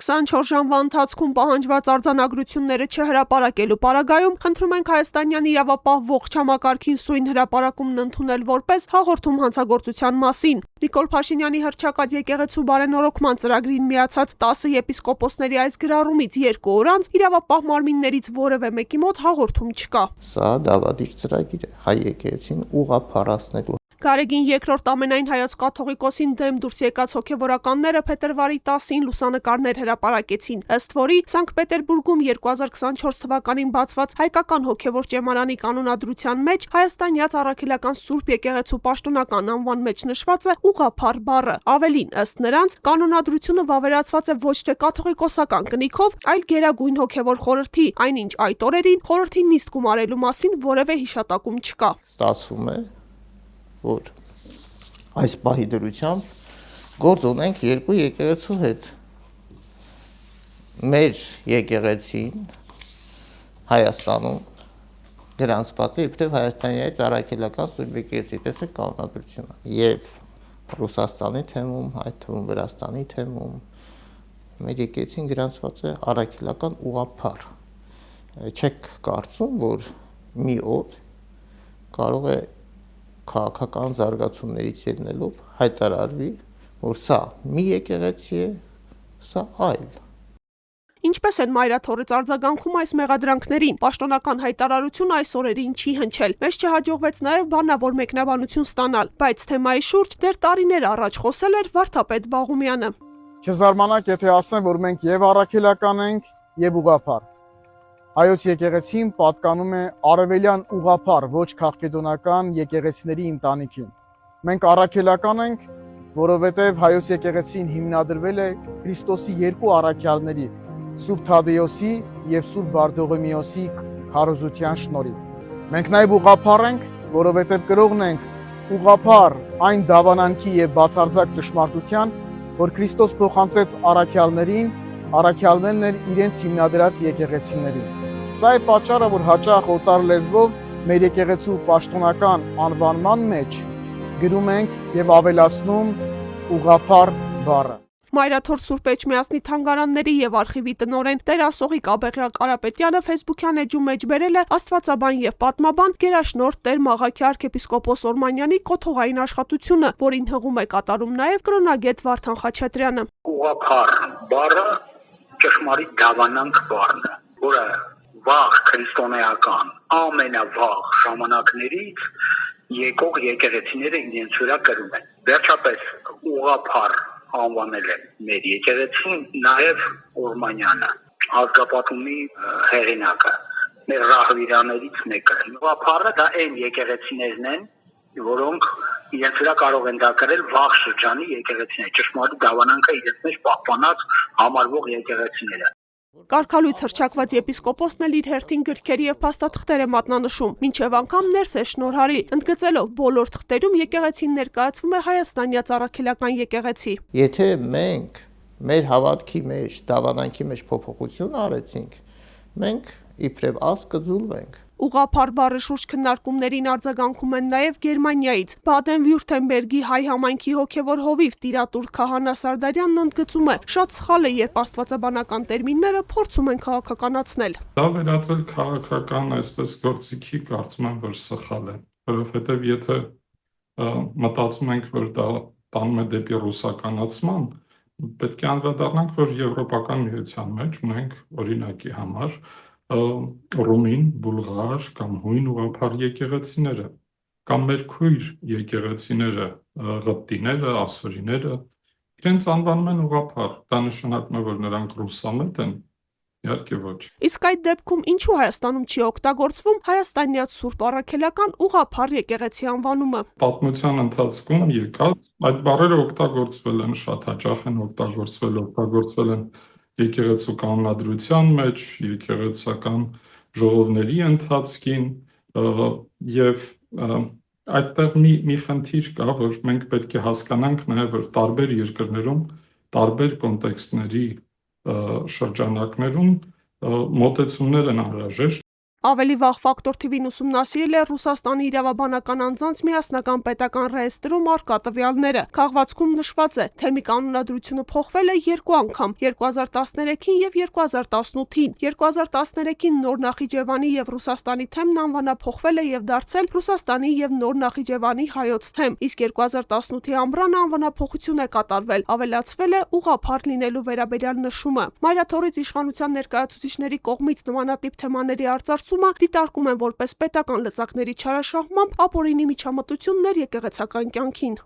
24 ժամվա ընթացքում պահանջված արձանագրությունները չհրապարակելու պարագայում խնդրում ենք հայաստանյան իրավապահ ողջ համակարգին սույն հրապարակումն ընդունել որպես հաղորդում հանցագործության մասին։ Նիկոլ Փաշինյանի հռչակած եկեղեցու բարենորոգման ծրագրին միացած 10 եպիսկոպոսների այս գրառումից 2 օր անց իրավապահ մարմիններից որևէ մեկի մոտ հաղորդում չկա։ Սա դավադիր ծրագիր է հայ եկեղեցին ուղղափառացնելու։ Գարեգին երկրորդ ամենայն հայոց կաթողիկոսին դեմ դուրս եկած հոգևորականները փետրվարի 10-ին լուսանկարներ հրապարակեցին, ըստ որի Սանկտ Պետերբուրգում 2024 թվականին բացված հայկական հոգևոր ճեմարանի կանոնադրության մեջ հայաստանյաց առաքելական Սուրբ եկեղեցու պաշտոնական անվան մեջ նշված է ուղղափառ բառը։ Ավելին, ըստ նրանց, կանոնադրությունը վավերացված է ոչ թե կաթողիկոսական կնիքով, այլ Գերագույն հոգևոր խորհրդի, այնինչ այդ օրերին խորհրդի նիստ գումարելու մասին որևէ հիշատակում չկա։ Ստացվում է, որ այս պահի դրությամբ գործ ունենք երկու եկեղեցու հետ։ Մեր եկեղեցին Հայաստանում գրանցված է իբրև հայաստանյաց առաքելական Սուրբ եկեղեցի, տեսեք կանոնադրությունը, եւ Ռուսաստանի թեմում, այդ թվում Վրաստանի թեմում մեր եկեղեցին գրանցված է առաքելական ուղղափառ։ Չեք կարծում, որ մի օր կարող է քաղաքական զարգացումներից ելնելով հայտարարվի, որ սա մի եկեղեցի է, սա այլ։ Ինչպես են մայրաթորից արձագանքում այս մեղադրանքներին, պաշտոնական հայտարարություն այս օրերին չի հնչել։ Մեզ չհաջողվեց նաև բանավոր մեկնաբանություն ստանալ, բայց թեմայի շուրջ դեռ տարիներ առաջ խոսել էր Վարդապետ Բաղումյանը։ Չզարմանաք, եթե ասեմ, որ մենք եւ առաքելական ենք, եւ ուղղափառ։ Հայոց եկեղեցին պատկանում է արևելյան ուղղափառ, ոչ քաղաքեդոնական եկեղեցիների ընտանիքին։ Մենք առաքելական ենք, որովհետև հայոց եկեղեցին հիմնադրվել է Քրիստոսի երկու առաքյալների՝ Սուրբ Թադեոսի եւ Սուրբ Բարդողոմեոսի քարոզության շնորհիվ։ Մենք նաեւ ուղղափառ ենք, որովհետև կրողն ենք ուղղափառ այն դավանանքի եւ բացարձակ ճշմարտության, որ Քրիստոս փոխանցեց առաքյալներին, առաքյալներն էլ իրենց հիմնադրած եկեղեցիներին։ Սա է պատճառը, որ հաճախ օտար լեզվով մեր եկեղեցու պաշտոնական անվանման մեջ գրում ենք եւ ավելացնում ուղղափառ բառը։ Մայրաթոր Սուրբ Էջմիածնի թանգարանների եւ արխիվի տնօրեն Տեր Ասողիկ Աբեղյան Կարապետյանը Facebook-յան էջում մեջ բերել է աստվածաբան եւ պատմաբան Գերաշնորհ Տեր Մաղաքի arczepiskopos Օրմանյանի կոթողային աշխատությունը, որին հղում է կատարում նաեւ կրոնագետ Վարդան Խաչատրյանը։ Ուղղափառ բառը ճշմարիտ դավանանք բառն է, որը վաղ քրիստոնեական ամենավաղ ժամանակներից եկող եկեղեցիները իրենց վրա կրում են։ Վերջապես ուղղափառ անվանել է մեր եկեղեցին նաև Օրմանյանը, ազգապատումի հեղինակը, մեր ռահվիրաներից մեկը։ Ուղղափառը դա այն եկեղեցիներն են, որոնք իրենց վրա կարող են դա կրել վաղ շրջանի եկեղեցիներ, ճշմարիտ դավանանքը իրենց մեջ պահպանած համարվող եկեղեցիները։ Կարգալույց հռչակված եպիսկոպոսն էլ իր հերթին գրքերի եւ փաստաթղթեր է մատնանշում, մինչեւ անգամ ներս է շնորհարի, ընդգծելով բոլոր թղթերում եկեղեցին ներկայացվում է հայաստանյաց առաքելական եկեղեցի։ Եթե մենք մեր հավատքի մեջ, դավանանքի մեջ փոփոխություն արեցինք, մենք իբրև ազգ կձուլվենք։ Ուղղափառ բառի շուրջ քննարկումներին արձագանքում են նաև Գերմանիայից։ Բադեն-Վյուրթեմբերգի հայ համայնքի հոգևոր հովիվ տիրատուր Քահանա Սարդարյանն ընդգծում է. շատ սխալ է, երբ աստվածաբանական տերմինները փորձում են քաղաքականացնել։ Դա վերածել քաղաքական այսպես գործիքի կարծում եմ, որ սխալ է, որովհետև եթե մտածում ենք, որ դա տանում է դեպի ռուսականացման, պետք է անդրադառնանք, որ Եվրոպական միության մեջ ունենք օրինակի համար ռումին, բուլղար կամ հույն ուղղափառ եկեղեցիները, կամ մեր քույր եկեղեցիները, ղպտիները, ասորիները, իրենց անվանում են ուղղափառ, դա նշանակում է, որ նրանք ռուսամետ են, իհարկե ոչ։ Իսկ այդ դեպքում ինչու Հայաստանում չի օգտագործվում հայաստանյաց Սուրբ առաքելական ուղղափառ եկեղեցի անվանումը։ Պատմության ընթացքում եկած այդ բառերը օգտագործվել են, շատ հաճախ են օգտագործվել են եկեղեցու կանոնադրության մեջ, եկեղեցական ժողովների ընթացքին եւ այդտեղ մի խնդիր կա, որ մենք պետք է հասկանանք նաեւ, որ տարբեր երկրներում, տարբեր կոնտեքստների շրջանակներում մոտեցումներ են անհրաժեշտ Ավելի վաղ Ֆակտոր TV-ն ուսումնասիրել է Ռուսաստանի իրավաբանական անձանց միասնական պետական ռեեստրում առկա տվյալները։ Քաղվածքում նշված է, թեմի կանոնադրությունը փոխվել է 2 անգամ՝ 2013-ին եւ 2018-ին։ 2013-ին Նոր Նախիջևանի եւ Ռուսաստանի թեմն անվանափոխվել է եւ դարձել Ռուսաստանի եւ Նոր Նախիջևանի հայոց թեմ, իսկ 2018-ի ամռանը անվանափոխություն է կատարվել, ավելացվել է ուղղափառ լինելու վերաբերյալ նշումը։ Մայրաթորից իշխանության ներկայացուցիչների կողմից նմանատիպ թեմաների արծարծումը դիտարկում են որպես պետական լծակների չարաշահմամբ ապօրինի միջամտություններ եկեղեցական կյանքին։